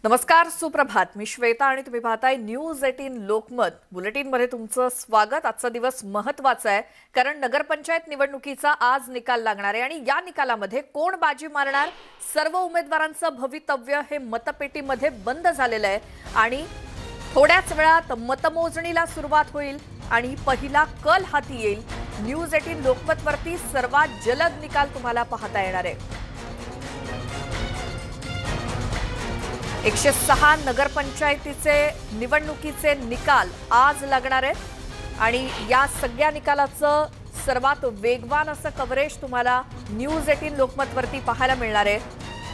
नमस्कार, सुप्रभात. मी श्वेता आणि तुम्ही पाहताय न्यूज 18 लोकमत बुलेटिनमध्ये तुमचं स्वागत. आजचा दिवस महत्त्वाचा आहे कारण नगरपंचायत निवडणुकीचा आज निकाल लागणार आहे आणि या निकालामध्ये कोण बाजी मारणार, सर्व उमेदवारांचं भवितव्य हे मतपेटीमध्ये बंद झालेलं आहे आणि थोड्याच वेळात मतमोजणीला सुरुवात होईल आणि पहिला कल हाती येईल. न्यूज 18 लोकमतवरती सर्वात जलद निकाल तुम्हाला पाहता येणार आहे. 106 नगरपंचायतीचे निवडणुकीचे निकाल आज लागणार आहेत आणि या सगळ्या निकालाचं सर्वात वेगवान असं कव्हरेज तुम्हाला न्यूज 18 लोकमतवरती पाहायला मिळणार आहे.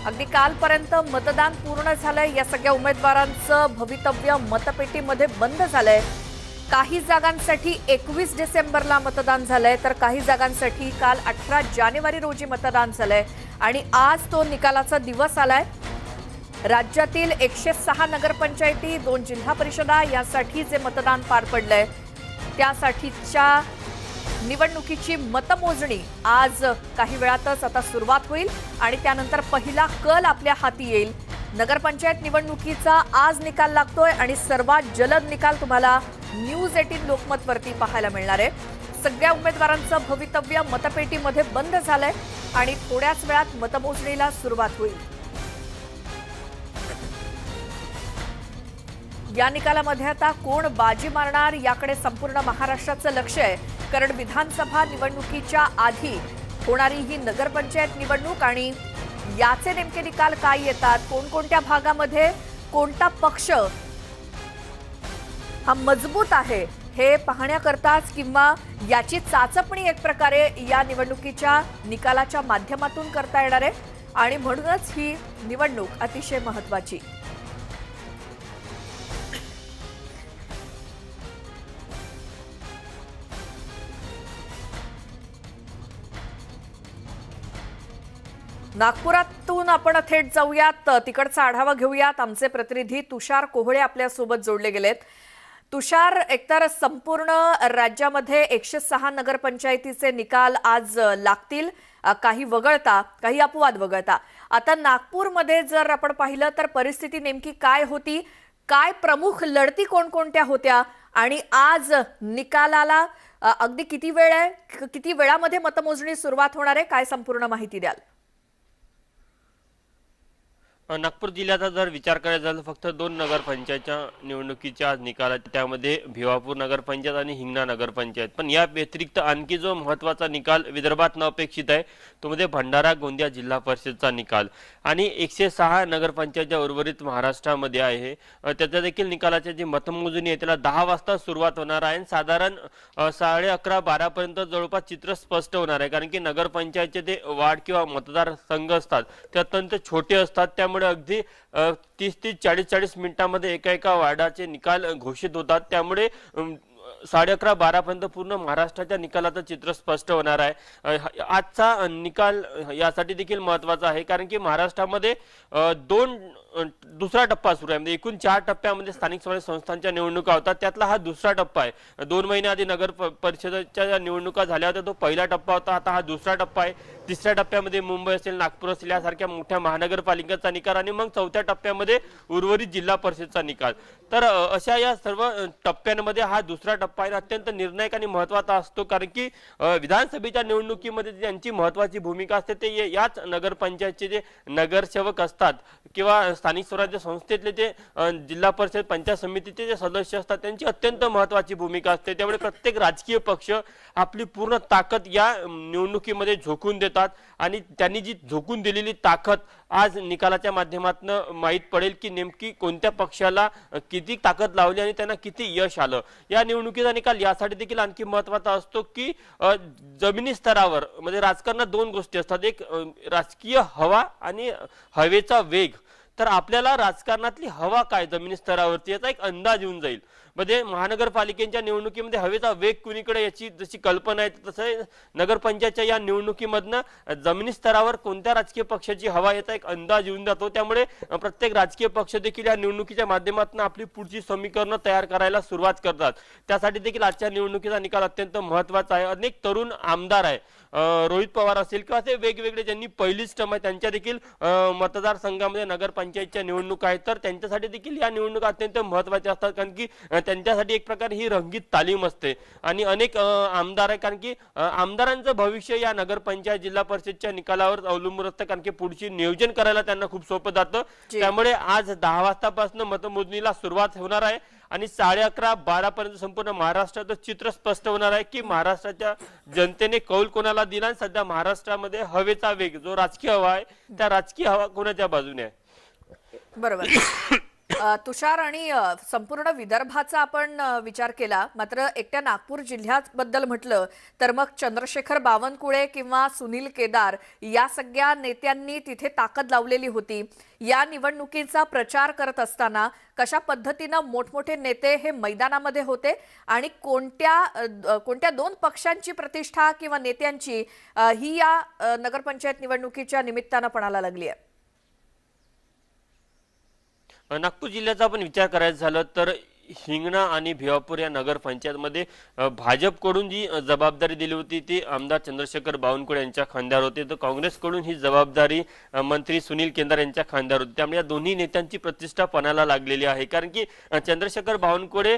अगदी कालपर्यंत मतदान पूर्ण झालंय. या सगळ्या उमेदवारांचं भवितव्य मतपेटीमध्ये बंद झालंय. काही जागांसाठी 21 डिसेंबरला मतदान झालंय तर काही जागांसाठी काल 18 जानेवारी रोजी मतदान झालंय आणि आज तो निकालाचा दिवस आलाय. राज्यातील 106 नगरपंचायती, 2 जिल्हा परिषदा यासाठी जे मतदान पार पडलंय त्यासाठीच्या निवडणुकीची मतमोजणी आज काही वेळातच आता सुरुवात होईल आणि त्यानंतर पहिला कल आपल्या हाती येईल. नगरपंचायत निवडणुकीचा आज निकाल लागतोय आणि सर्वात जलद निकाल तुम्हाला न्यूज 18 लोकमतवरती पाहायला मिळणार आहे. सगळ्या उमेदवारांचं भवितव्य मतपेटीमध्ये बंद झालंय आणि थोड्याच वेळात मतमोजणीला सुरुवात होईल. या निकालामध्ये आता कोण बाजी मारणार याकडे संपूर्ण महाराष्ट्राचं लक्ष आहे कारण विधानसभा निवडणुकीच्या आधी होणारी ही नगरपंचायत निवडणूक आणि याचे नेमके निकाल काय येतात, कोणकोणत्या भागामध्ये कोणता पक्ष हा मजबूत आहे हे पाहण्याकरताच किंवा याची चाचपणी एक प्रकारे या निवडणुकीच्या निकालाच्या माध्यमातून करता येणार आहे आणि म्हणूनच ही निवडणूक अतिशय महत्त्वाची. नागपुरातून आपण थेट जाऊयात, तिकडचा आढावा घेऊयात. आमचे प्रतिनिधी तुषार कोहळे आपल्या सोबत जोडले गेलेत. तुषार, एकतर संपूर्ण राज्यामध्ये 106 नगरपंचायतीचे निकाल आज लागतील, काही वगळता, काही अपवाद वगळता. आता नागपूरमध्ये जर आपण पाहिलं तर परिस्थिती नेमकी काय होती, काय प्रमुख लढती कोणकोणत्या होत्या आणि आज निकालाला अगदी किती वेळ आहे, किती वेळामध्ये मतमोजणी सुरुवात होणार आहे, काय संपूर्ण माहिती द्याल? नागपूर जिल्ह्याचा जर विचार करायचा झाला फक्त 2 नगरपंचायतच्या निवडणुकीच्या आज निकाल आहेत. त्यामध्ये भिवापूर नगरपंचायत आणि हिंगणा नगरपंचायत. पण या व्यतिरिक्त आणखी जो महत्त्वाचा निकाल विदर्भात अपेक्षित आहे तो म्हणजे भंडारा गोंदिया जिल्हा परिषदचा निकाल आणि 106 नगरपंचायतच्या उर्वरित महाराष्ट्रामध्ये आहे. त्याच्या देखील निकालाची जी मतमोजणी आहे त्याला 10 वाजता सुरुवात होणार आहे. साधारण 11:30-12 पर्यंत जवळपास चित्र स्पष्ट होणार आहे कारण की नगरपंचायतचे जे वार्ड किंवा मतदार संघ असतात ते अत्यंत छोटे असतात. त्यामुळे अगदी 30 40 मिनिटांमध्ये एका वार्डाचे निकाल घोषित होतात. त्यामुळे 11:30-12 पर्यंत पूर्ण महाराष्ट्राच्या निकालाचं चित्र स्पष्ट होणार आहे. आजचा निकाल यासाठी देखील महत्त्वाचा आहे कारण की महाराष्ट्रामध्ये दुसरा टप्पा सुरू आहे. म्हणजे एकूण 4 टप्प्यामध्ये स्थानिक स्वराज्य संस्थांच्या निवडणुका होतात, त्यातला हा दुसरा टप्पा आहे. 2 महिने आधी नगर परिषदेच्या निवडणुका झाल्या होत्या, तो पहिला टप्पा होता. आता हा दुसरा टप्पा आहे. तिसऱ्या टप्प्यामध्ये मुंबई असेल, नागपूर असेल यासारख्या मोठ्या महानगरपालिकांचा निकाल आणि मग चौथ्या टप्प्यामध्ये उर्वरित जिल्हा परिषदचा निकाल. तर अशा या सर्व टप्प्यांमध्ये हा दुसरा टप्पा आहे अत्यंत निर्णायक आणि महत्त्वाचा असतो कारण की विधानसभेच्या निवडणुकीमध्ये ज्यांची महत्त्वाची भूमिका असते ते याच नगरपंचायतचे जे नगरसेवक असतात किंवा स्थानिक स्वराज्य संस्थेतले जे जिल्हा परिषद पंचायत समितीचे जे सदस्य असतात त्यांची अत्यंत महत्त्वाची भूमिका असते. त्यामुळे प्रत्येक राजकीय पक्ष आपली पूर्ण ताकद या निवडणुकीमध्ये झोकून देतात आणि त्यांनी जी झोकून दिलेली ताकद आज निकालाच्या माध्यमातून माहीत पडेल की नेमकी कोणत्या पक्षाला किती ताकद लावली आणि त्यांना किती यश आलं. या निवडणुकीचा निकाल यासाठी देखील आणखी महत्त्वाचा असतो की जमिनी स्तरावर म्हणजे राजकारणात 2 गोष्टी असतात, एक राजकीय हवा आणि हवेचा वेग. तर आपल्याला राजकारणातली हवा काय जमिनी स्तरावरती याचा एक अंदाज येऊन जाईल. मध्ये महानगरपालिकेच्या निवडणुकीमध्ये हवेचा वेग कुणीकडे याची जशी कल्पना आहे तसं नगरपंचायतच्या या निवडणुकीमधनं जमिनी स्तरावर कोणत्या राजकीय पक्षाची हवा याचा एक अंदाज येऊन जातो। त्यामुळे प्रत्येक राजकीय पक्ष देखील या निवडणुकीच्या माध्यमातून आपली पुढची समीकरणं तयार करायला सुरुवात करतात। त्यासाठी देखील आजच्या निवडणुकीचा निकाल अत्यंत महत्त्वाचा आहे। अनेक तरुण आमदार आहे, रोहित पवार असेल किंवा ते वेगवेगळे ज्यांनी पहिलीच टर्म आहे त्यांच्या देखील मतदारसंघामध्ये नगरपंचायतच्या निवडणूक आहेत, तर त्यांच्यासाठी देखील या निवडणुका अत्यंत महत्त्वाच्या असतात। कारण की त्यांच्यासाठी एक प्रकारे ही रंगीत तालीम असते आणि अनेक आमदार आहे, कारण की आमदारांचं भविष्य या नगरपंचायत जिल्हा परिषदच्या निकालावर अवलंबून असतं, कारण की पुढची नियोजन करायला त्यांना खूप सोपं जातं। त्यामुळे आज 10 वाजतापासून मतमोजणीला सुरुवात होणार आहे आणि 11:30-12 पर्यंत संपूर्ण महाराष्ट्राचं चित्र स्पष्ट होणार आहे की महाराष्ट्राच्या जनतेने कौल कोणाला दिला आणि सध्या महाराष्ट्रामध्ये हवेचा वेग जो राजकीय हवा आहे त्या राजकीय हवा कोणाच्या बाजूने आहे। बरोबर तुषार, आणि संपूर्ण विदर्भाचा आपण विचार केला, मात्र एकट्या नागपूर जिल्ह्याबद्दल म्हटलं तर मग चंद्रशेखर बावनकुळे किंवा सुनील केदार या सगळ्या नेत्यांनी तिथे ताकद लावलेली होती। या निवडणुकीचा प्रचार करत असताना कशा पद्धतीनं मोठमोठे नेते हे मैदानामध्ये होते आणि कोणत्या दोन पक्षांची प्रतिष्ठा किंवा नेत्यांची ही या नगरपंचायत निवडणुकीच्या निमित्तानं पणाला लागली आहे? नागपूर जिल्ह्याचा आपण विचार करायचा झालं तर हिंगणा आणि भिवापूर या नगरपंचायतमध्ये भाजपकडून जी जबाबदारी दिली होती ती आमदार चंद्रशेखर बावनकुळे यांच्या खांद्यावर होती, तर काँग्रेसकडून ही जबाबदारी मंत्री सुनील केदार यांच्या खांद्यावर होती। त्यामुळे या दोन्ही नेत्यांची प्रतिष्ठा पणाला लागलेली आहे, कारण की चंद्रशेखर बावनकुळे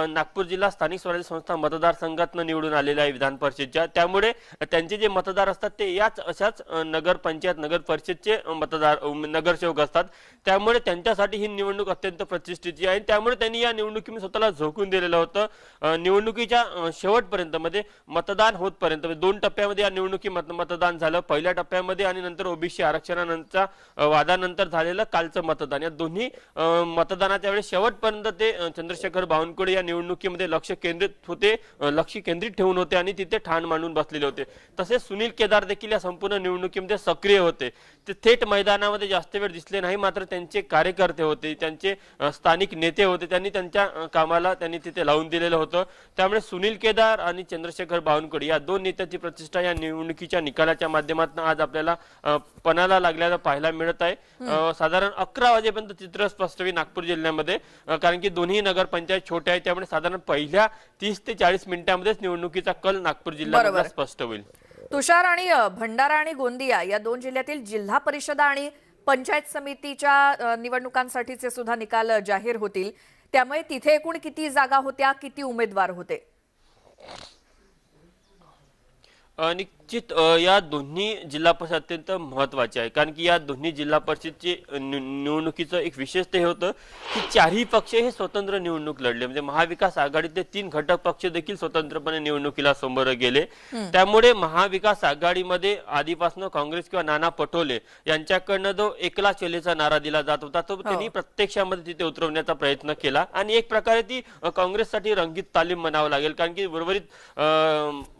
नागपूर जिल्हा स्थानिक स्वराज्य संस्था मतदारसंघातून निवडून आलेले आहे विधान परिषदच्या। त्यामुळे त्यांचे जे मतदार असतात ते याच अशाच नगरपंचायत नगर परिषदचे नगरसेवक असतात। त्यामुळे त्यांच्यासाठी ही निवडणूक अत्यंत प्रतिष्ठेची आहे। त्यामुळे त्यांनी या निवडणुकीमध्ये स्वतःला झोकून दिलेलं होतं। निवडणुकीच्या शेवटपर्यंत म्हणजे मतदान होतपर्यंत 2 टप्प्यामध्ये या निवडणुकी मतदान झालं। पहिल्या टप्प्यामध्ये आणि नंतर ओबीसी आरक्षणानंतरच्या वादानंतर झालेलं कालचं मतदान, या दोन्ही मतदानाच्या वेळेस शेवटपर्यंत ते चंद्रशेखर बावनकुळे या निवडणुकीमध्ये लक्ष केंद्रित ठेवून होते आणि तिथे ठाण मांडून बसलेले होते। तसेच सुनील केदार देखील या संपूर्ण निवडणुकीमध्ये सक्रिय होते। ते थेट मैदानामध्ये जास्त वेळ दिसले नाही, मात्र त्यांचे कार्यकर्ते होते, त्यांचे स्थानिक नेते होते, त्यांनी त्यांच्या कामाला त्यांनी तिथे लावून दिलेलं होतं। त्यामुळे सुनील केदार आणि चंद्रशेखर बावनकुळे या दोन नेत्यांची प्रतिष्ठा या निवडणुकीच्या निकालाच्या माध्यमातून आज आपल्याला पणाला लागल्याचं पाहायला मिळत आहे। साधारण 11 वाजेपर्यंत चित्र स्पष्ट होईल नागपूर जिल्ह्यामध्ये, कारण की दोन्ही नगरपंचायत छोटे आहेत, त्यामुळे साधारण पहिल्या 30 ते 40 मिनिटांमध्येच निवडणुकीचा कल नागपूर जिल्ह्यामध्ये स्पष्ट होईल। तुषार, आणि भंडारा आणि गोंदिया या दोन जिल्ह्यातील जिल्हा परिषद आणि पंचायत समितीच्या निवडणुकांसाठीचे सुद्धा निकाल जाहीर होतील, त्यामुळे तिथे एकूण किती जागा होत्या, किती उमेदवार होते? निश्चित या दोन्ही जिल्हा परिषद अत्यंत महत्वाचे आहे, कारण की या दोन्ही जिल्हा परिषदचे निवडणुकीचं एक विशेषतः हे होतं की चारही पक्ष हे स्वतंत्र निवडणूक लढले, म्हणजे महाविकास आघाडीतले 3 घटक पक्ष देखील स्वतंत्रपणे निवडणुकीला समोर गेले। त्यामुळे महाविकास आघाडीमध्ये आधीपासून काँग्रेस किंवा नाना पटोले यांच्याकडनं जो एकला चलेचा नारा दिला जात होता तो त्यांनी प्रत्यक्षामध्ये तिथे उतरवण्याचा प्रयत्न केला आणि एक प्रकारे ती काँग्रेससाठी रंगीत तालीम म्हणावं लागेल, कारण की उर्वरित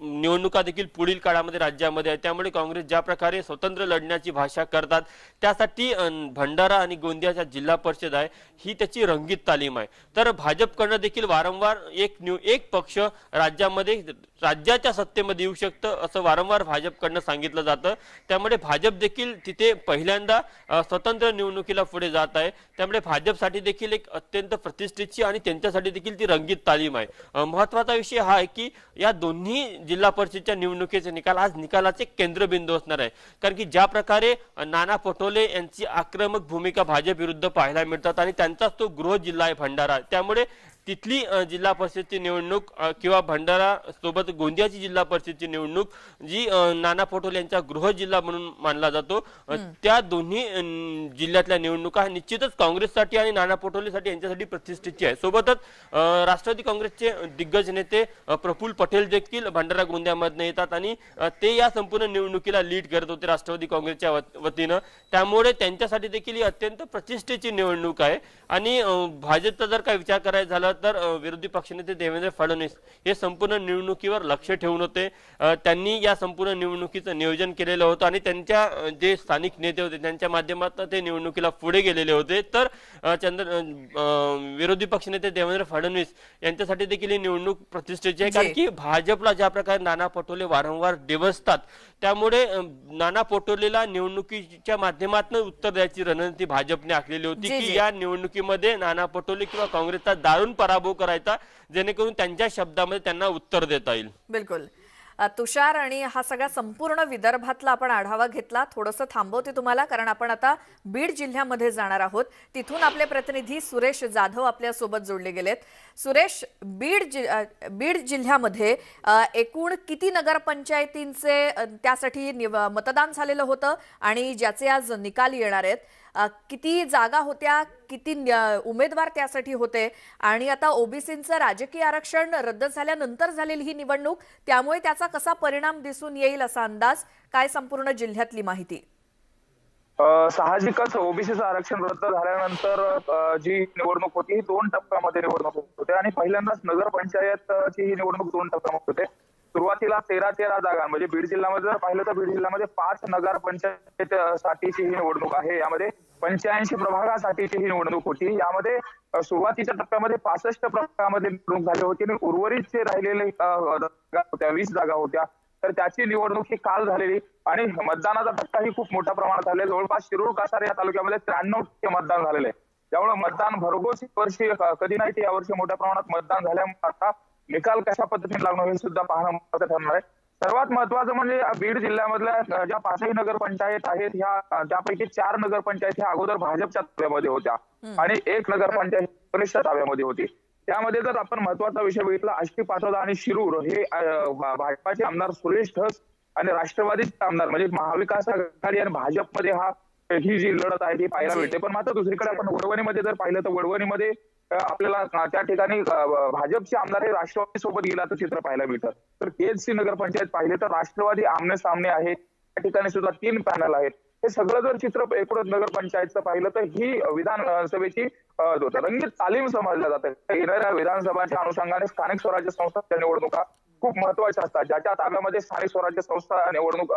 निवडणुका देखील पुढील काळामध्ये राज्यामध्ये आहे। त्यामुळे काँग्रेस ज्या प्रकारे स्वतंत्र लढण्याची भाषा करतात त्यासाठी भंडारा आणि गोंदियाच्या जिल्हा परिषद आहे ही त्याची रंगीत तालीम आहे। तर भाजपकडनं देखील वारंवार एक पक्ष राज्याच्या सत्तेमध्ये येऊ शकतं असं वारंवार भाजपकडनं सांगितलं जातं। त्यामुळे भाजप देखील तिथे पहिल्यांदा स्वतंत्र निवडणुकीला पुढे जात आहे। त्यामुळे भाजपसाठी देखील एक अत्यंत प्रतिष्ठेची आणि त्यांच्यासाठी देखील ती रंगीत तालीम आहे। महत्वाचा विषय हा आहे की या दोन्ही जिल्हा परिषदच्या निवडणुकीचे निकाल आज निकालाचे केंद्रबिंदू असणार आहे, कारण की ज्या प्रकारे नाना पटोले यांची आक्रमक भूमिका भाजप विरुद्ध पाहायला मिळतात आणि त्यांचाच तो गृह जिल्हा आहे भंडारा, त्यामुळे तिथली जिल्हा परिषदची निवडणूक किंवा भंडारा सोबत गोंदियाची जिल्हा परिषदची निवडणूक जी नाना पटोले यांचा गृह जिल्हा म्हणून मानला जातो, त्या दोन्ही जिल्ह्यातल्या निवडणुका निश्चितच काँग्रेससाठी आणि नाना पटोलेसाठी यांच्यासाठी प्रतिष्ठेची आहे। सोबतच राष्ट्रवादी काँग्रेसचे दिग्गज नेते प्रफुल्ल पटेल देखील भंडारा गोंदियामधून येतात आणि ते या संपूर्ण निवडणुकीला लीड करत होते राष्ट्रवादी काँग्रेसच्या वतीनं। त्यामुळे त्यांच्यासाठी देखील ही अत्यंत प्रतिष्ठेची निवडणूक आहे। आणि भाजपचा जर काही विचार करायचा झाला तर विरोधी पक्षनेते देवेंद्र फडणवीस हे संपूर्ण निवडणुकीवर लक्ष ठेवून होते. त्यांनी या संपूर्ण निवडणुकीचं नियोजन केलेलं होतं आणि त्यांच्या जे स्थानिक नेते होते त्यांच्या माध्यमातून ते निवडणुकीला पुढे गेलेले होते. तर विरोधी पक्षनेते देवेंद्र फडणवीस यांच्यासाठी देखील ही निवडणूक प्रतिष्ठेची आहे, कारण की भाजपला ज्या प्रकारे नाना पटोले वारंवार डिवचतात त्यामुळे नाना पटोलेला निवडणुकीच्या माध्यमातून उत्तर द्यायची रणनीती भाजपने आखलेली होती की या निवडणुकीमध्ये नाना पटोले किंवा काँग्रेसचा दारुण पराभव करायचा, जेणेकरून त्यांच्या शब्दामध्ये त्यांना उत्तर देता येईल. बिलकुल. तुषार, आणि हा सगळा संपूर्ण विदर्भातला आपण आढावा घेतला. थोडंसं थांबवते तुम्हाला, कारण आपण आता बीड जिल्ह्यामध्ये जाणार आहोत. तिथून आपले प्रतिनिधी सुरेश जाधव आपल्या सोबत जोडले गेलेत. सुरेश, बीड जिल्ह्यामध्ये एकूण किती नगरपंचायतींचे त्यासाठी मतदान झालेलं होतं आणि ज्याचे आज निकाल येणार आहेत? किती जागा होत्या, किती उमेदवार त्यासाठी होते, आणि आता ओबीसींचं राजकीय आरक्षण रद्द झाल्यानंतर झालेली ही निवडणूक, त्यामुळे त्याचा कसा परिणाम दिसून येईल असा अंदाज? काय संपूर्ण जिल्ह्यातली माहिती? साहजिकच ओबीसीचं आरक्षण रद्द झाल्यानंतर जी निवडणूक होती ही 2 टप्प्यामध्ये निवडणूक होते आणि पहिल्यांदाच नगरपंचायतची ही निवडणूक 2 टप्प्यामध्ये होते. सुरुवातीला 13 जागा, म्हणजे बीड जिल्ह्यामध्ये जर पाहिलं तर बीड जिल्ह्यामध्ये 5 नगरपंचायत साठीची ही निवडणूक आहे. यामध्ये 85 प्रभागासाठीची ही निवडणूक होती. यामध्ये सुरुवातीच्या टप्प्यामध्ये 65 प्रभागामध्ये निवडणूक झाली होती आणि उर्वरित जे राहिलेले जागा होत्या, 20 जागा होत्या, तर त्याची निवडणूक ही काल झालेली आणि मतदानाचा टक्काही खूप मोठ्या प्रमाणात झाले. जवळपास शिरूर कासार या तालुक्यामध्ये 93% मतदान झालेलं आहे. त्यामुळे मतदान भरघोस वर्षी कधी नाही ते यावर्षी मोठ्या प्रमाणात मतदान झाल्यामुळे आता निकाल कशा पद्धतीने लागणं हे सुद्धा पाहणं महत्त्वाचं ठरणार आहे. सर्वात महत्वाचं म्हणजे बीड जिल्ह्यामधल्या ज्या 5ही नगरपंचायत आहेत, ह्या त्यापैकी 4 नगरपंचायत ह्या अगोदर भाजपच्या ताब्यामध्ये होत्या आणि 1 नगरपंचायत काँग्रेसच्या ताब्यामध्ये होती. त्यामध्ये जर आपण महत्वाचा विषय बघितला, आष्टी पाटोदा आणि शिरूर हे भाजपाचे आमदार सुरेश धस आणि राष्ट्रवादीचे आमदार म्हणजे महाविकास आघाडी आणि भाजपमध्ये ही जी लढत आहे ती पाहायला मिळते. पण मात्र दुसरीकडे आपण वडवणीमध्ये जर पाहिलं तर वडवणीमध्ये आपल्याला त्या ठिकाणी भाजपचे आमदार हे राष्ट्रवादी सोबत गेल्याचं चित्र पाहायला मिळतं. तर केजसी नगरपंचायत पाहिले तर राष्ट्रवादी आमने सामने आहे. त्या ठिकाणी सुद्धा 3 पॅनल आहेत. हे सगळं जर चित्र एकूणच नगरपंचायतचं पाहिलं तर ही विधानसभेची रंगीत तालीम समजल्या जाते. येणाऱ्या विधानसभाच्या अनुषंगाने स्थानिक स्वराज्य संस्थांच्या निवडणुका खूप महत्वाच्या असतात. ज्याच्या ताब्यामध्ये स्थानिक स्वराज्य संस्था निवडणूक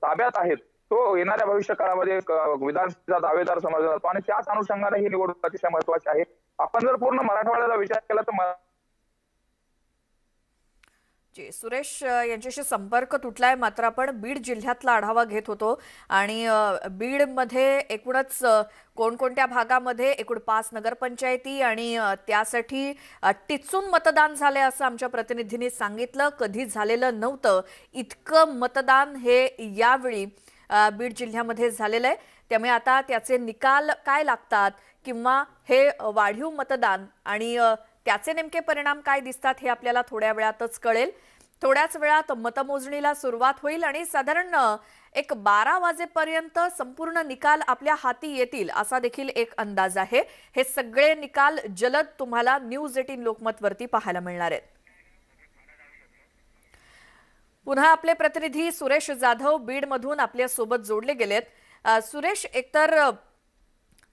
ताब्यात आहेत तो येणाऱ्या भविष्य काळामध्ये विधानसभेचा दावेदार समजला जातो आणि त्याच अनुषंगाने ही निवडणूक अतिशय महत्वाची आहे. आपण जर पूर्ण मराठवाड्याचा विचार केला तर सुरेश यांच्याशी संपर्क तुटलाय, मात्र आपण बीड जिल्ह्यातला आढावा घेत होतो आणि बीडमध्ये एकूणच कोणकोणत्या भागामध्ये एकूण 5 नगरपंचायती आणि त्यासाठी टिचून मतदान झाले असं आमच्या प्रतिनिधींनी सांगितलं. कधी झालेलं नव्हतं इतकं मतदान हे यावेळी बीड जिल्ह्यामध्ये झालेलं आहे. त्यामुळे आता त्याचे निकाल काय लागतात किंवा हे वाढीव मतदान आणि त्याचे नेमके परिणाम काय दिसतात हे आपल्याला थोड्या वेळातच कळेल. थोड्याच वेळात मतमोजणीला सुरुवात होईल आणि साधारण एक 12 वाजेपर्यंत संपूर्ण निकाल आपल्या हाती येतील असा देखील एक अंदाज आहे. हे सगळे निकाल जलद तुम्हाला न्यूज 18 लोकमत वरती पाहायला मिळणार आहेत. पुन्हा आपले प्रतिनिधी सुरेश जाधव बीड मधून आपल्या सोबत जोडले गेलेत. सुरेश, एकतर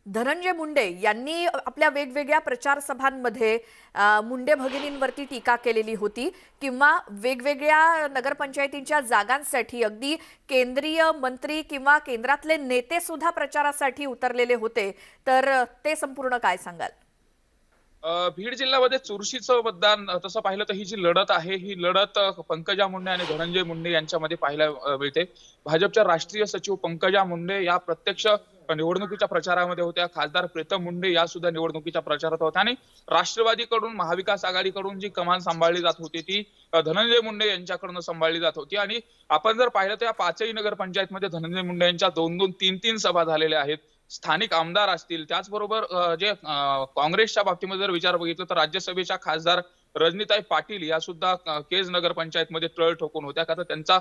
धनंजय मुंडे यांनी आपल्या वेगवेगळ्या प्रचार सभांमध्ये मुंडे भगिनींवरती टीका केलेली होती किंवा वेगवेगळ्या नगरपंचायतींच्या जागांसाठी अगदी केंद्रीय मंत्री किंवा केंद्रातले नेते सुद्धा प्रचारासाठी उतरलेले होते. तर ते संपूर्ण काय सांगाल? बीड जिल्ह्यामध्ये चुरशीचं मतदान तसं पाहिलं तर ही जी लढत आहे ही लढत पंकजा मुंडे आणि धनंजय मुंडे यांच्यामध्ये पाहायला मिळते. भाजपच्या राष्ट्रीय सचिव पंकजा मुंडे या प्रत्यक्ष निवडणुकीच्या प्रचारामध्ये होत्या. खासदार प्रीतम मुंडे या सुद्धा निवडणुकीच्या प्रचारात होत्या आणि राष्ट्रवादीकडून महाविकास आघाडीकडून जी कमान सांभाळली जात होती ती धनंजय मुंडे यांच्याकडून सांभाळली जात होती. आणि आपण जर पाहिलं तर या 5ही नगरपंचायतमध्ये धनंजय मुंडे यांच्या 2-2, 3-3 सभा झालेल्या आहेत. स्थानिक आमदार असतील, त्याचबरोबर जे काँग्रेसच्या बाबतीमध्ये जर विचार बघितलं तर राज्यसभेच्या खासदार रजनीताई पाटील या सुद्धा केज नगरपंचायतमध्ये तळ ठोकून होत्या, का तर त्यांचा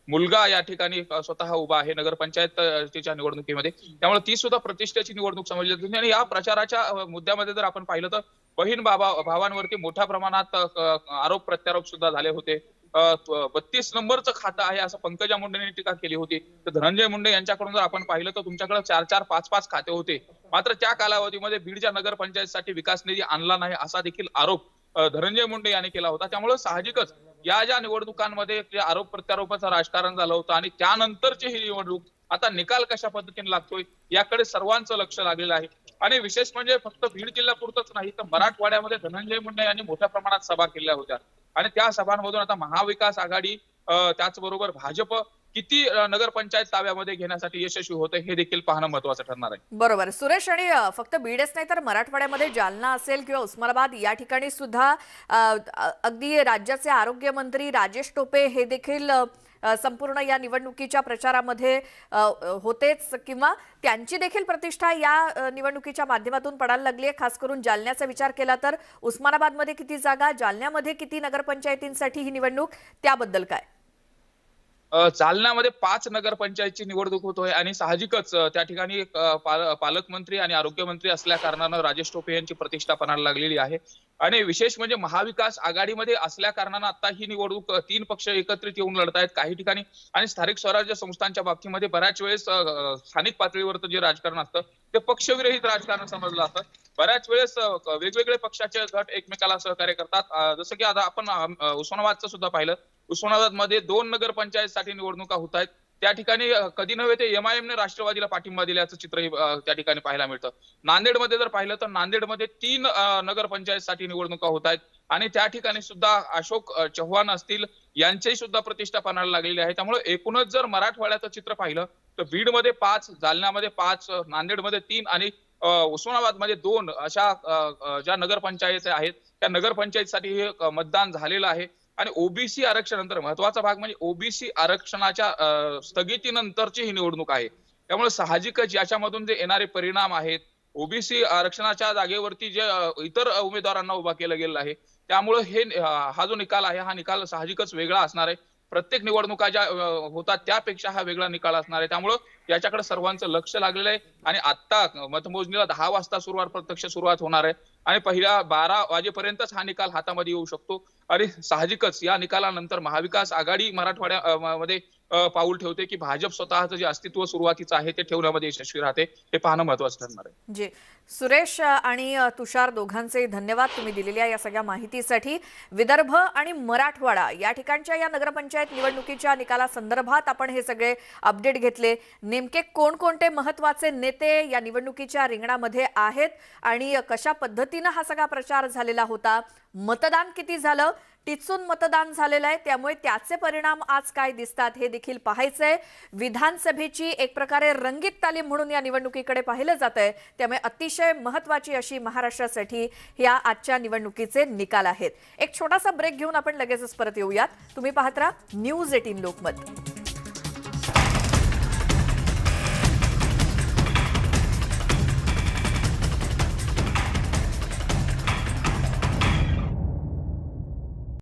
मुलगा या ठिकाणी स्वतः उभा आहे नगरपंचायतीच्या निवडणुकीमध्ये. त्यामुळे ती सुद्धा प्रतिष्ठेची निवडणूक समजली जाते. आणि या प्रचाराच्या मुद्द्यामध्ये जर आपण पाहिलं तर बहीण भावांवरती मोठ्या प्रमाणात आरोप प्रत्यारोप सुद्धा झाले होते. 32 नंबरचं खातं आहे असं पंकजा मुंडेंनी टीका केली होती. तर धनंजय मुंडे यांच्याकडून जर आपण पाहिलं तर तुमच्याकडे 4-4, 5-5 खाते होते. मात्र त्या कालावधीमध्ये बीडच्या नगरपंचायतीसाठी विकास निधी आणला नाही असा देखील आरोप धनंजय मुंडे यांनी केला होता. त्यामुळे साहजिकच या ज्या निवडणुकांमध्ये जे आरोप प्रत्यारोपाचं राजकारण झालं होतं आणि त्यानंतरची ही निवडणूक आता निकाल कशा पद्धतीने लागतोय याकडे सर्वांचं लक्ष लागलेलं आहे. आणि विशेष म्हणजे फक्त बीड जिल्ह्यापुरतच नाही तर मराठवाड्यामध्ये धनंजय मुंडे यांनी मोठ्या प्रमाणात सभा केल्या होत्या आणि त्या सभांमधून आता महाविकास आघाडी त्याचबरोबर भाजप किती नगरपंचायत ताब्यामध्ये घेण्यासाठी यशस्वी होते हे देखील पाहणं महत्त्वाचं ठरणार आहे. बरोबर सुरेश. आणि फक्त बीडच नाही तर मराठवाड्यामध्ये जालना असेल किंवा उस्मानाबाद या ठिकाणी सुद्धा अगदी राज्याचे आरोग्य मंत्री राजेश टोपे हे देखील संपूर्ण या निवडणुकीच्या प्रचारामध्ये होतेच किंवा त्यांची देखील प्रतिष्ठा या निवडणुकीच्या माध्यमातून पडायला लागली आहे. खास करून जालन्याचा विचार केला तर उस्मानाबादमध्ये किती जागा, जालन्यामध्ये किती नगरपंचायतींसाठी ही निवडणूक, त्याबद्दल काय? जालन्यामध्ये 5 नगरपंचायतची निवडणूक होतोय आणि साहजिकच त्या ठिकाणी पालकमंत्री आणि आरोग्यमंत्री असल्या कारणानं राजेश टोपे यांची प्रतिष्ठा पणाला लागलेली आहे. आणि विशेष म्हणजे महाविकास आघाडीमध्ये असल्या कारणानं आता ही निवडणूक 3 पक्ष एकत्रित येऊन लढतायत काही ठिकाणी. आणि स्थानिक स्वराज्य संस्थांच्या बाबतीमध्ये बऱ्याच वेळेस स्थानिक पातळीवरचं जे राजकारण असतं ते पक्षविरहित राजकारण समजलं जातं. बऱ्याच वेळेस वेगवेगळे पक्षाचे गट एकमेकाला सहकार्य करतात. जसं की आता आपण उस्मानाबादचं सुद्धा पाहिलं. उस्मानाबाद मध्ये 2 नगरपंचायतसाठी निवडणुका होत आहेत. त्या ठिकाणी कधी नव्हे ते MIM ने राष्ट्रवादीला पाठिंबा दिल्याचं चित्रही त्या ठिकाणी पाहायला मिळतं. नांदेडमध्ये जर पाहिलं तर नांदेडमध्ये 3 नगरपंचायतसाठी निवडणुका होत आहेत आणि त्या ठिकाणी सुद्धा अशोक चव्हाण असतील यांचीही सुद्धा प्रतिष्ठा पणाला लागलेली आहे. त्यामुळे एकूणच जर मराठवाड्याचं चित्र पाहिलं तर बीडमध्ये 5, जालन्यामध्ये 5, नांदेडमध्ये 3 आणि उस्मानाबादमध्ये 2 अशा ज्या नगरपंचायती आहेत त्या नगरपंचायतीसाठी हे मतदान झालेलं आहे. आणि ओबीसी आरक्षणानंतर महत्वाचा भाग म्हणजे ओबीसी आरक्षणाच्या स्थगितीनंतरची ही निवडणूक आहे. त्यामुळे साहजिकच याच्यामधून जे येणारे परिणाम आहेत, ओबीसी आरक्षणाच्या जागेवरती जे इतर उमेदवारांना उभा केलं गेलं आहे त्यामुळे हा जो निकाल आहे हा निकाल साहजिकच वेगळा असणार आहे. प्रत्येक निवडणुका ज्या होतात त्यापेक्षा हा वेगळा निकाल असणार आहे. त्यामुळे याच्याकडे सर्वांचं लक्ष लागलेलं आहे आणि आता मतमोजणीला 10 वाजता प्रत्यक्ष सुरुवात होणार आहे आणि पहिल्या 12 वाजेपर्यंतच हा निकाल हातामध्ये येऊ शकतो. आणि साहजिकच या निकालानंतर महाविकास आघाडी मराठवाड्यामध्ये पाऊल ठेवते की भाजप स्वतःचं जे अस्तित्व सुरुवातीचं आहे ते ठेवण्यामध्ये यशस्वी राहते. हे पाहणं महत्त्वाचं ठरणार आहे. जी सुरेश आणि तुषार दोघांचे धन्यवाद तुम्ही दिलेल्या या सगळ्या माहितीसाठी. विदर्भ आणि मराठवाडा या ठिकाणच्या या नगरपंचायत निवडणुकीच्या निकालासंदर्भात आपण हे सगळे अपडेट घेतले. नेमके कोणकोणते महत्त्वाचे नेते या निवडणुकीच्या रिंगणामध्ये आहेत आणि कशा पद्धतीने हा सगळा प्रचार झालेला होता, मतदान किती झालं, टिचून मतदान झालेलं आहे त्यामुळे त्याचे परिणाम आज काय दिसतात हे देखील पाहायचंय. विधानसभेची एक प्रकारे रंगीत तालीम म्हणून या निवडणुकीकडे पाहिलं जातंय. त्यामुळे अतिशय महत्त्वाची अशी महाराष्ट्रासाठी या आजच्या निवडणुकीचे निकाल आहेत. एक छोटासा ब्रेक घेऊन आपण लगेचच परत येऊयात. तुम्ही पाहत राहा न्यूज 18 लोकमत.